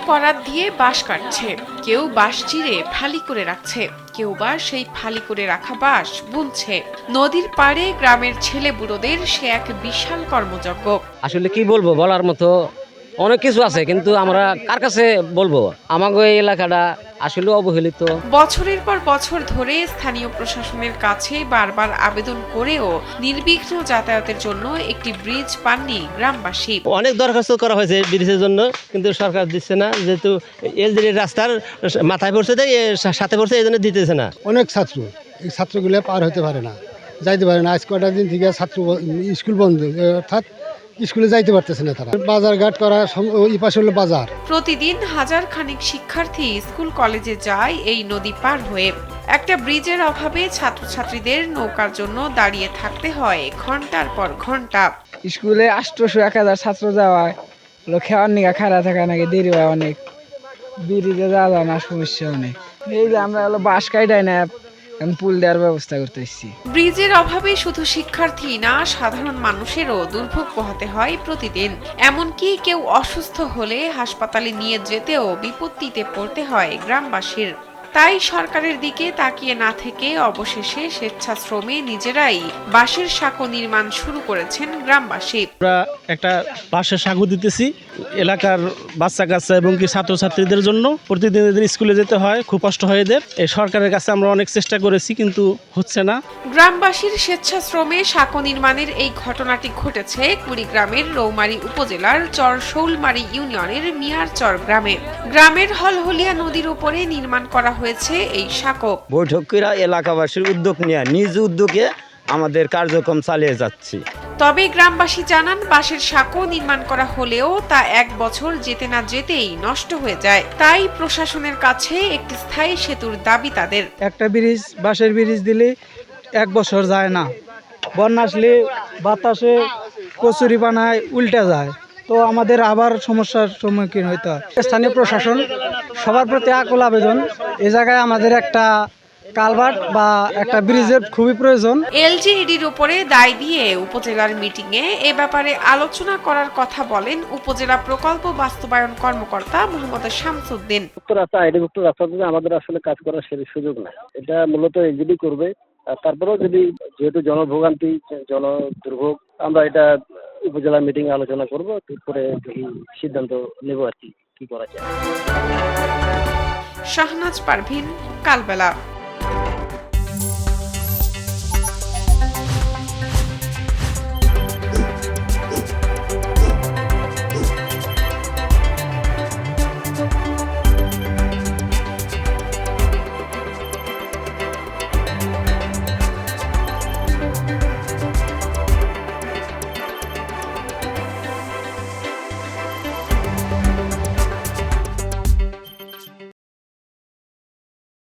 করাত দিয়ে বাঁশ কাটছে, কেউ বাঁশ চিরে ফালি করে রাখছে, কেউ বা সেই ফালি করে রাখা বাঁশ বুনছে। নদীর পাড়ে গ্রামের ছেলে বুড়োদের সে এক বিশাল কর্মযজ্ঞ। আসলে কি বলবো, বলার মতো অনেক কিছু আছে, কিন্তু আমরা কার কাছে বলবো? আমাদের এই এলাকাটা আসলে অবহেলিত। বছরের পর বছর ধরে স্থানীয় প্রশাসনের কাছে বারবার আবেদন করেও নির্বিঘ্ন যাতায়াতের জন্য একটি ব্রিজ পাননি গ্রামবাসী। অনেক দরখাস্ত করা হয়েছে ব্রিজের জন্য, কিন্তু সরকার দিচ্ছে না, যেহেতু এলজিডি রাস্তার মাথায় পড়ছে দেয়, সাথে পড়ছে, এই জন্য দিতেছে না। অনেক ছাত্র, এই ছাত্রগুলো পার হতে পারে না, যাইতে পারে না। আজ কটা দিন থেকে ছাত্র স্কুল বন্ধ, অর্থাৎ স্কুলে যাইতে পারতেছে না তারা। বাজার ঘাট করা, এই পাশে হলো বাজার। প্রতিদিন হাজার খানিক শিক্ষার্থী স্কুল কলেজে যায় এই নদী পার হয়ে। একটা ব্রিজের অভাবে ছাত্রছাত্রীদের নৌকার জন্য দাঁড়িয়ে থাকতে হয় ঘন্টার পর ঘন্টা। স্কুলে 800-1000 ছাত্র যাওয়ায় খেয়ার নিকা খাড়া থাকা নাকি দেরি হয় অনেক, ব্রিজে যাওয়া যায় না, সমস্যা অনেক। এই যে আমরা বাঁশ কাটাই না, পুল দেওয়ার ব্যবস্থা করতে এসেছি। ব্রিজের অভাবে শুধু শিক্ষার্থী না, সাধারণ মানুষেরও দুর্ভোগ পোহাতে হয় প্রতিদিন। এমনকি কেউ অসুস্থ হলে হাসপাতালে নিয়ে যেতেও বিপত্তিতে পড়তে হয় গ্রামবাসীর। তাই সরকারের দিকে তাকিয়ে না থেকে অবশেষে স্বেচ্ছাশ্রমে নিজেরাই বাঁশের সাঁকো নির্মাণ শুরু করেছেন গ্রামবাসী। আমরা একটা বাঁশের সাঁকো দিতেছি এলাকার বাচ্চা কাচ্চা এবং কি ছাত্রছাত্রীদের জন্য। প্রতিদিন এদের স্কুলে যেতে হয়, খুব কষ্ট হয় এদের। এই সরকারের কাছে আমরা অনেক চেষ্টা করেছি, কিন্তু হচ্ছে না। গ্রামবাসীর স্বেচ্ছাশ্রমে সাঁকো নির্মাণের এই ঘটনাটি ঘটেছে কুড়িগ্রামের রৌমারী উপজেলার চর শৌলমারী ইউনিয়নের মিয়ারচর গ্রামে। গ্রামের হলহলিয়া নদীর উপরে নির্মাণ করা হয়েছে এই সাঁকো। বৈঠকেরা এলাকাবাসীর উদ্যোগ নিয়ে নিজ উদ্যোগে আমাদের কার্যক্রম চালিয়ে যাচ্ছি। তবে গ্রামবাসী জানান, বাঁশের সাঁকো নির্মাণ করা হলেও তা 1 বছর যেতে না যেতেই নষ্ট হয়ে যায়। তাই প্রশাসনের কাছে একটি স্থায়ী সেতুর দাবি তাদের। একটা ব্রিজ, বাঁশের ব্রিজ দিলে 1 বছর যায় না, বন্যা আসলে বাতাসে কচুরি বানায় উল্টে যায়, তো আমাদের আবার সমস্যার সম্মুখীন হইতে হয়। স্থানীয় প্রশাসন সবার প্রতি আকুল আবেদন, এ জায়গায় আমাদের একটা কালভার্ট বা একটা ব্রিজের খুবই প্রয়োজন। এলজিইডির উপরে দায় দিয়ে উপজেলার মিটিংয়ে এ ব্যাপারে আলোচনা করার কথা বলেন উপজেলা প্রকল্প বাস্তবায়ন কর্মকর্তা মোহাম্মদ শামসুদ্দিন। রাস্তা আইডিভুক্ত রাস্তাতে আমাদের আসলে কাজ করার সুযোগ নাই, এটা মূলত এলজিডি করবে। তারপরেও যদি যেহেতু জনভোগান্তি, জনদুর্ভোগ, আমরা এটা উপজেলা মিটিং আলোচনা করবো, এরপরে সিদ্ধান্ত নেব আর কি করা যায়। শাহনাজ পারভিন, কালবেলা।